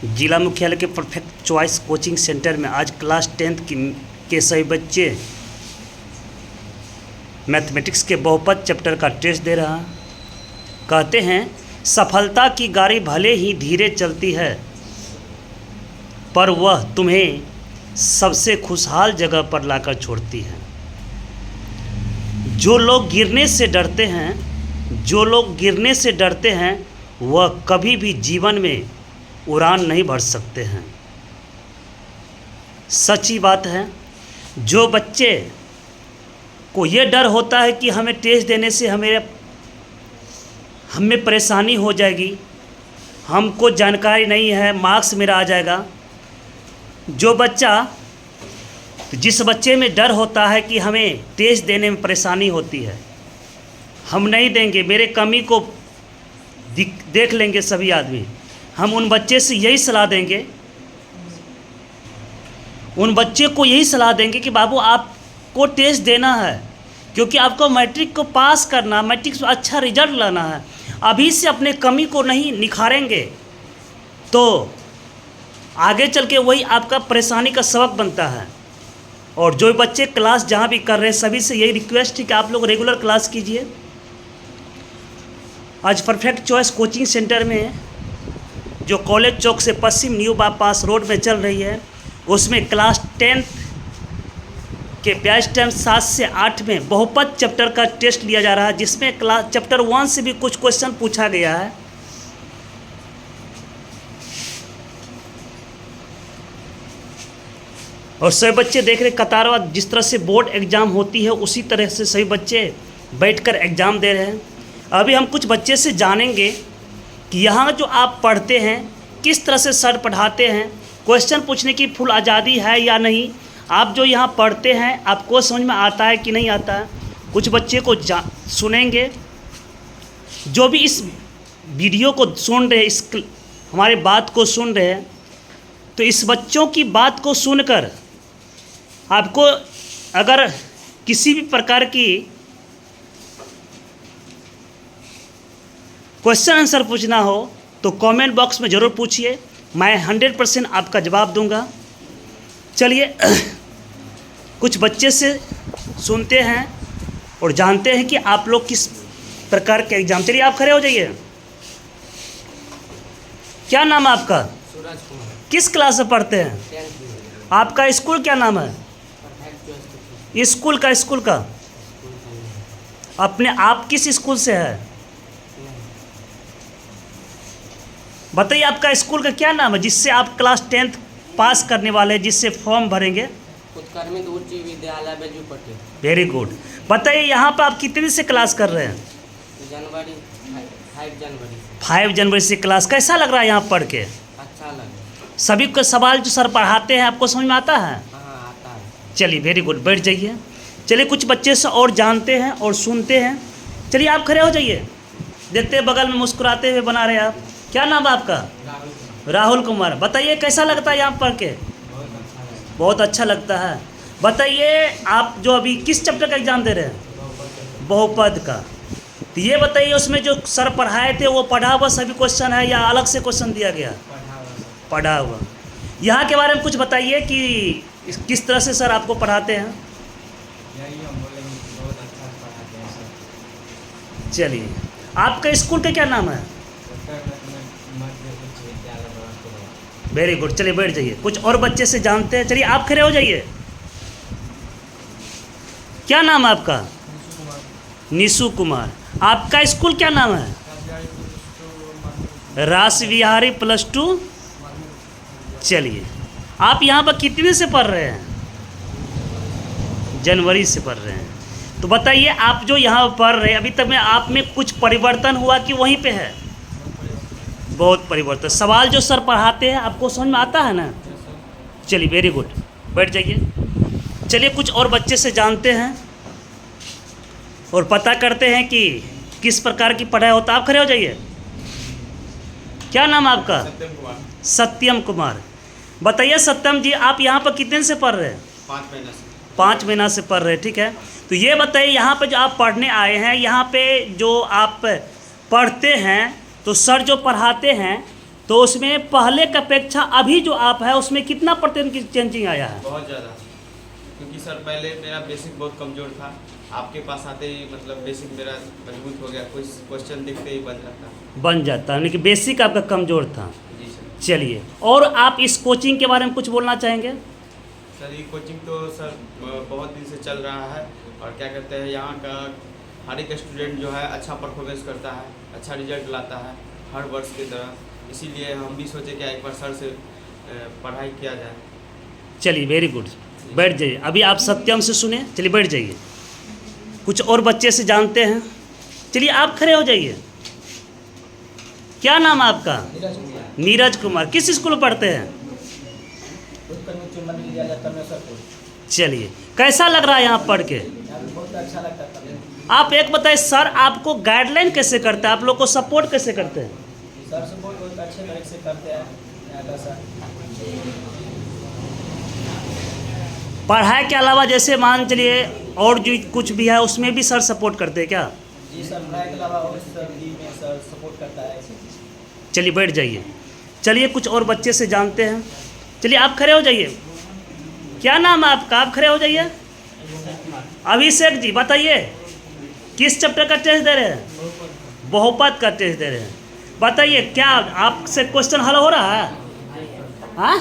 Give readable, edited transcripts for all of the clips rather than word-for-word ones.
जिला मुख्यालय के परफेक्ट चॉइस कोचिंग सेंटर में आज क्लास 10th के सभी बच्चे मैथमेटिक्स के बहुपद चैप्टर का टेस्ट दे रहा। कहते हैं सफलता की गाड़ी भले ही धीरे चलती है पर वह तुम्हें सबसे खुशहाल जगह पर लाकर छोड़ती है। जो लोग गिरने से डरते हैं वह कभी भी जीवन में उड़ान नहीं भर सकते हैं। सच्ची बात है। जो बच्चे को ये डर होता है कि हमें टेस्ट देने से हमें परेशानी हो जाएगी, हमको जानकारी नहीं है, मार्क्स मेरा आ जाएगा। जिस बच्चे में डर होता है कि हमें टेस्ट देने में परेशानी होती है, हम नहीं देंगे, मेरे कमी को देख लेंगे सभी आदमी, हम उन बच्चे से यही सलाह देंगे, उन बच्चे को यही सलाह देंगे कि बाबू आपको टेस्ट देना है क्योंकि आपको मैट्रिक को पास करना, मैट्रिक से अच्छा रिजल्ट लाना है। अभी से अपने कमी को नहीं निखारेंगे तो आगे चल के वही आपका परेशानी का सबक बनता है। और जो बच्चे क्लास जहाँ भी कर रहे हैं सभी से यही रिक्वेस्ट है कि आप लोग रेगुलर क्लास कीजिए। आज परफेक्ट चॉइस कोचिंग सेंटर में जो कॉलेज चौक से पश्चिम न्यू बाईपास रोड में चल रही है, उसमें क्लास 10th के बैच टाइम 7 से 8 में बहुपद चैप्टर का टेस्ट लिया जा रहा है, जिसमें क्लास चैप्टर 1 से भी कुछ क्वेश्चन पूछा गया है। और सभी बच्चे देख रहे कतारवार जिस तरह से बोर्ड एग्ज़ाम होती है उसी तरह से सभी बच्चे बैठकर एग्ज़ाम दे रहे हैं। अभी हम कुछ बच्चे से जानेंगे कि यहाँ जो आप पढ़ते हैं किस तरह से सर पढ़ाते हैं, क्वेश्चन पूछने की फुल आज़ादी है या नहीं, आप जो यहाँ पढ़ते हैं आपको समझ में आता है कि नहीं आता है। कुछ बच्चे को सुनेंगे जो भी इस वीडियो को सुन रहे हैं, इस हमारे बात को सुन रहे हैं, तो इस बच्चों की बात को सुनकर आपको अगर किसी भी प्रकार की क्वेश्चन आंसर पूछना हो तो कमेंट बॉक्स में ज़रूर पूछिए, मैं 100% आपका जवाब दूंगा। चलिए कुछ बच्चे से सुनते हैं और जानते हैं कि आप लोग किस प्रकार के एग्जाम। चलिए आप खड़े हो जाइए। क्या नाम है आपका? सूरज कुमार। किस क्लास में पढ़ते हैं? 10th। आपका स्कूल क्या नाम है? स्कूल का अपने आप किस स्कूल से है? बताइए आपका स्कूल का क्या नाम है जिससे आप क्लास 10th पास करने वाले हैं, जिससे फॉर्म भरेंगे? उत्कर्मित उच्च विद्यालय बैजू पटेल। Very good. बताइए यहाँ पर आप कितने से क्लास कर रहे हैं? 5 जनवरी से क्लास। कैसा लग रहा है यहाँ पढ़ के? अच्छा लगा। सभी को सवाल जो सर पढ़ाते हैं आपको समझ में आता है? हाँ आता है। चलिए वेरी गुड, बैठ जाइए। चलिए कुछ बच्चे से और जानते हैं और सुनते हैं। चलिए आप खड़े हो जाइए। देखते हैं बगल में मुस्कुराते हुए बना रहे आप। क्या नाम है आपका? राहुल कुमार। बताइए कैसा लगता है यहाँ पढ़ के? बहुत अच्छा लगता है। बताइए आप जो अभी किस चैप्टर का एग्ज़ाम दे रहे हैं? बहुपद का। तो ये बताइए उसमें जो सर पढ़ाए थे वो पढ़ा हुआ सभी क्वेश्चन है या अलग से क्वेश्चन दिया गया? पढ़ा हुआ। यहाँ के बारे में कुछ बताइए कि किस तरह से सर आपको पढ़ाते हैं। चलिए आपका स्कूल का क्या नाम है? Very good. चलिए बैठ जाइए। कुछ और बच्चे से जानते हैं। चलिए आप खड़े हो जाइए। क्या नाम है आपका? निशु कुमार। आपका स्कूल क्या नाम है? रासविहारी +2। चलिए आप यहाँ पर कितने से पढ़ रहे हैं? जनवरी से पढ़ रहे हैं। तो बताइए आप जो यहाँ पढ़ रहे हैं अभी तक में आप में कुछ परिवर्तन हुआ कि वहीं पे है? बहुत परिवर्तन। सवाल जो सर पढ़ाते हैं आपको समझ में आता है ना? चलिए वेरी गुड, बैठ जाइए। चलिए कुछ और बच्चे से जानते हैं और पता करते हैं कि किस प्रकार की पढ़ाई होता है। आप खड़े हो जाइए। क्या नाम है आपका? सत्यम कुमार। बताइए सत्यम जी आप यहाँ पर कितने से पढ़ रहे हैं? 5 महीना से पढ़ रहे हैं। ठीक है, तो ये बताइए यहाँ पे जो आप पढ़ने आए हैं, यहाँ पे जो आप पढ़ते हैं तो सर जो पढ़ाते हैं तो उसमें पहले की अपेक्षा अभी जो आप है उसमें कितना % की चेंजिंग आया है? बहुत ज़्यादा, क्योंकि सर पहले मेरा बेसिक बहुत कमज़ोर था, आपके पास आते ही मतलब बेसिक मेरा मजबूत हो गया, कुछ क्वेश्चन दिखते ही बन जाता यानी कि बेसिक आपका कमज़ोर था। जी सर। चलिए, और आप इस कोचिंग के बारे में कुछ बोलना चाहेंगे? सर ये कोचिंग तो सर बहुत दिन से चल रहा है, और क्या कहते हैं यहाँ का हर एक स्टूडेंट जो है अच्छा परफॉर्मेंस करता है, अच्छा रिजल्ट लाता है हर वर्ष की तरह, इसीलिए हम भी सोचे कि एक बार सर से पढ़ाई किया जाए। चलिए, वेरी गुड, बैठ जाइए। अभी आप सत्यम से सुने, चलिए बैठ जाइए। कुछ और बच्चे से जानते हैं। चलिए आप खड़े हो जाइए। क्या नाम है आपका? नीरज कुमार। किस स्कूल में पढ़ते हैं? चलिए, कैसा लग रहा है यहाँ पढ़ के? बहुत अच्छा लगता था। आप एक बताइए, सर आपको गाइडलाइन कैसे करते हैं, आप लोग को सपोर्ट कैसे करते हैं? सर सपोर्ट बहुत अच्छे तरह से करते हैं यहाँ का सर। पढ़ाई के अलावा जैसे मान चलिए और जो कुछ भी है उसमें भी सर सपोर्ट करते हैं क्या? जी सर, पढ़ाई के अलावा और सर भी में सर सपोर्ट करता है। चलिए बैठ जाइए। चलिए कुछ और बच्चे से जानते हैं। चलिए आप खड़े हो जाइए। क्या नाम है आपका? आप खड़े हो जाइए। अभिषेक जी, बताइए किस चैप्टर का टेस्ट दे रहे हैं? बहुपद का टेस्ट दे रहे हैं। बताइए, क्या आपसे क्वेश्चन हल हो रहा है? हाँ,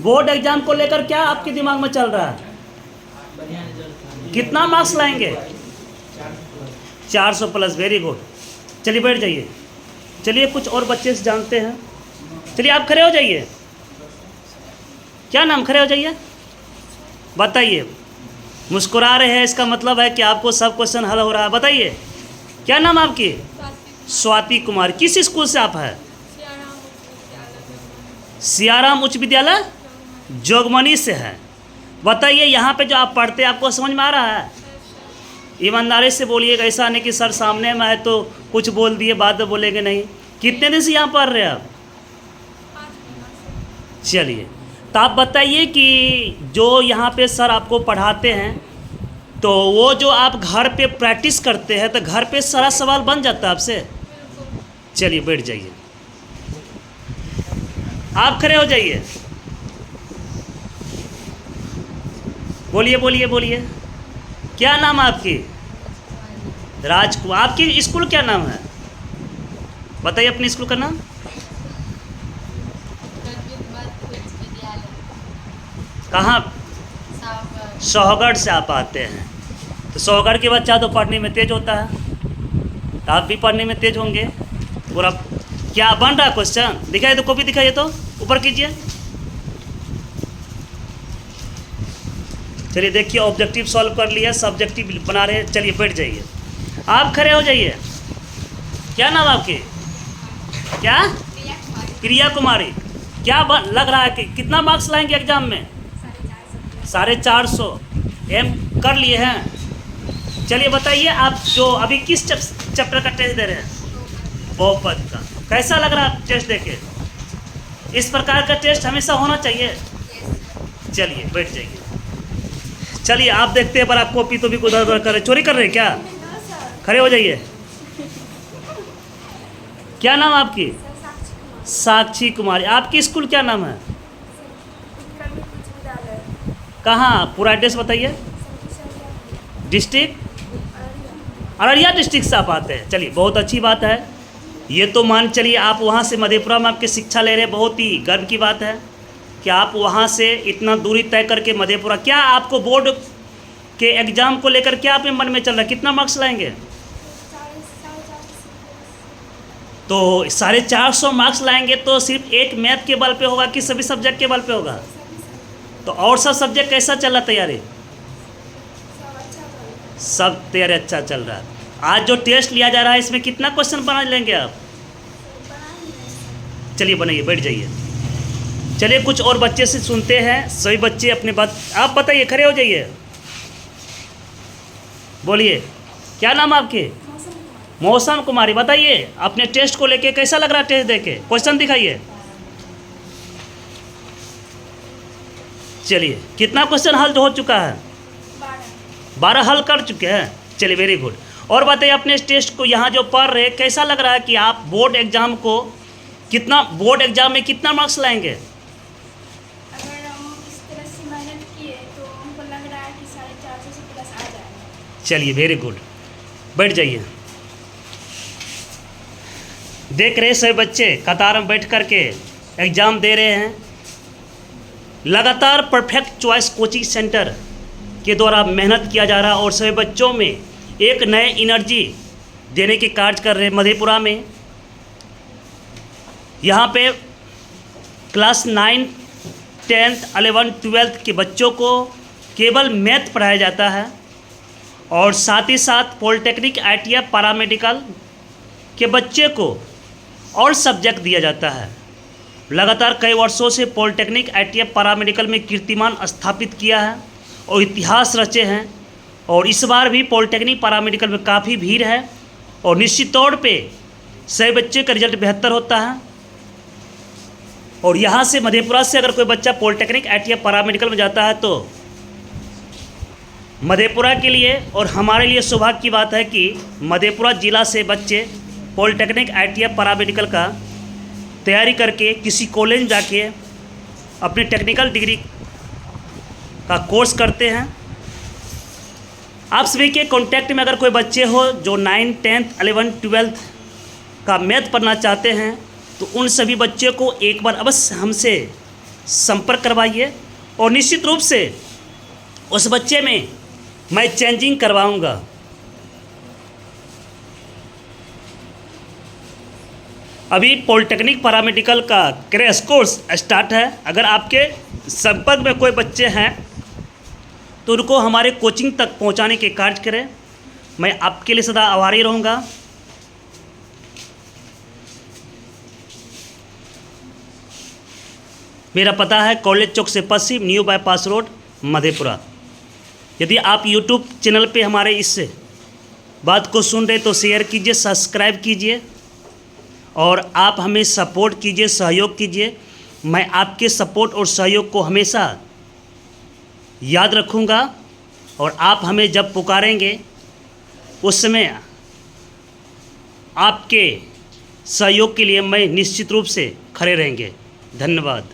बोर्ड एग्जाम को लेकर क्या आपके दिमाग में चल रहा है? कितना मार्क्स लाएंगे? 400 प्लस, वेरी गुड। चलिए बैठ जाइए। चलिए कुछ और बच्चे से जानते हैं। चलिए आप खड़े हो जाइए। क्या नाम? खड़े हो जाइए, बताइए। मुस्कुरा रहे हैं, इसका मतलब है कि आपको सब क्वेश्चन हल हो रहा है। बताइए, क्या नाम आपकी? स्वाति कुमार। किस स्कूल से आप हैं? सियाराम उच्च विद्यालय जोगमनी से है। बताइए, यहाँ पे जो आप पढ़ते हैं आपको समझ में आ रहा है? ईमानदारी से बोलिएगा, ऐसा नहीं कि सर सामने में है तो कुछ बोल दिए बाद में बोलेंगे नहीं। कितने दिन से यहाँ पढ़ रहे हैं आप? चलिए, तो आप बताइए कि जो यहाँ पे सर आपको पढ़ाते हैं तो वो जो आप घर पे प्रैक्टिस करते हैं तो घर पे सारा सवाल बन जाता है आपसे? चलिए बैठ जाइए। आप खड़े हो जाइए। बोलिए बोलिए बोलिए। क्या नाम है आपकी? राजकुमार। आपकी स्कूल क्या नाम है? बताइए अपने स्कूल का नाम। कहाँ? सोहगढ़ से आप आते हैं। तो सोहगढ़ के बच्चा तो पढ़ने में तेज होता है, तो आप भी पढ़ने में तेज होंगे पूरा। क्या बन रहा है क्वेश्चन? दिखाइए तो, कॉपी दिखाइए तो, ऊपर कीजिए। चलिए देखिए, ऑब्जेक्टिव सॉल्व कर लिया, सब्जेक्टिव बना रहे हैं। चलिए बैठ जाइए। आप खड़े हो जाइए। क्या नाम आपके? क्या? प्रिया कुमारी। क्या लग रहा है कि कितना मार्क्स लाएंगे एग्जाम में? 450 एम कर लिए हैं। चलिए बताइए, आप जो अभी किस चैप्टर का टेस्ट दे रहे हैं? बहुपद का। कैसा लग रहा है टेस्ट देके? इस प्रकार का टेस्ट हमेशा होना चाहिए। चलिए बैठ जाइए। चलिए आप देखते हैं, पर आप कॉपी तो भी उधर उधर कर रहे, चोरी कर रहे हैं क्या? खड़े हो जाइए। क्या नाम आपकी? साक्षी कुमारी। आपकी स्कूल क्या नाम है? कहाँ? पूरा एड्रेस बताइए। डिस्ट्रिक्ट? अररिया डिस्ट्रिक्ट से आप आते हैं। चलिए बहुत अच्छी बात है। ये तो मान चलिए आप वहाँ से मधेपुरा में आपके शिक्षा ले रहे हैं, बहुत ही गर्व की बात है कि आप वहाँ से इतना दूरी तय करके मधेपुरा। क्या आपको बोर्ड के एग्ज़ाम को लेकर क्या आपके मन में चल रहा है? कितना मार्क्स लाएंगे? तो 450 मार्क्स लाएंगे तो सिर्फ एक मैथ के बल पे होगा कि सभी सब्जेक्ट के बल पे होगा? तो और सब सब्जेक्ट कैसा चल रहा तैयारी? सब तैयारी अच्छा चल रहा है। आज जो टेस्ट लिया जा रहा है इसमें कितना क्वेश्चन बना लेंगे आप? चलिए बनाइए, बैठ जाइए। चलिए कुछ और बच्चे से सुनते हैं। सभी बच्चे अपने बात आप बताइए, खड़े हो जाइए। बोलिए, क्या नाम आपके? मौसम कुमारी। बताइए अपने टेस्ट को लेके कैसा लग रहा है टेस्ट देके? क्वेश्चन दिखाइए। चलिए, कितना क्वेश्चन हल हो चुका है? 12 हल कर चुके हैं। चलिए वेरी गुड। और बताइए अपने टेस्ट को यहाँ जो पढ़ रहे कैसा लग रहा है कि आप बोर्ड एग्जाम को कितना बोर्ड एग्जाम में कितना मार्क्स लाएंगे? अगर हम इस तरह से मेहनत किए तो हमको लग रहा है कि 450 से प्लस आ जाएगा। चलिए, वेरी गुड, बैठ जाइए। देख रहे सभी बच्चे कतार में बैठ कर के एग्ज़ाम दे रहे हैं। लगातार परफेक्ट चॉइस कोचिंग सेंटर के द्वारा मेहनत किया जा रहा है और सभी बच्चों में एक नए एनर्जी देने के कार्य कर रहे हैं। मधेपुरा में यहाँ पे क्लास 9, 10th, 11, 12th के बच्चों को केवल मैथ पढ़ाया जाता है और साथ ही साथ पॉलिटेक्निक, ITI, पैरामेडिकल के बच्चे को और सब्जेक्ट दिया जाता है। लगातार कई वर्षों से पॉलिटेक्निक, ITI, पैरामेडिकल में कीर्तिमान स्थापित किया है और इतिहास रचे हैं। और इस बार भी पॉलिटेक्निक, पैरामेडिकल में काफ़ी भीड़ है और निश्चित तौर पे सभी बच्चे का रिजल्ट बेहतर होता है। और यहाँ से मधेपुरा से अगर कोई बच्चा पॉलिटेक्निक, ITI, पैरामेडिकल में जाता है तो मधेपुरा के लिए और हमारे लिए सौभाग्य की बात है कि मधेपुरा ज़िला से बच्चे पॉलिटेक्निक, ITI, पैरामेडिकल का तैयारी करके किसी कॉलेज में जाके अपनी टेक्निकल डिग्री का कोर्स करते हैं। आप सभी के कांटेक्ट में अगर कोई बच्चे हो जो 9, 10th, 11, 12th का मैथ पढ़ना चाहते हैं तो उन सभी बच्चे को एक बार अवश्य हमसे संपर्क करवाइए और निश्चित रूप से उस बच्चे में मैं चेंजिंग करवाऊंगा। अभी पॉलिटेक्निक, पैरामेडिकल का क्रैश कोर्स स्टार्ट है। अगर आपके संपर्क में कोई बच्चे हैं तो उनको हमारे कोचिंग तक पहुंचाने के कार्य करें। मैं आपके लिए सदा आभारी रहूँगा। मेरा पता है कॉलेज चौक से पश्चिम, न्यू बाईपास रोड, मधेपुरा। यदि आप यूट्यूब चैनल पे हमारे इस बात को सुन रहे तो शेयर कीजिए, सब्सक्राइब कीजिए और आप हमें सपोर्ट कीजिए, सहयोग कीजिए। मैं आपके सपोर्ट और सहयोग को हमेशा याद रखूँगा और आप हमें जब पुकारेंगे उस समय आपके सहयोग के लिए मैं निश्चित रूप से खड़े रहेंगे। धन्यवाद।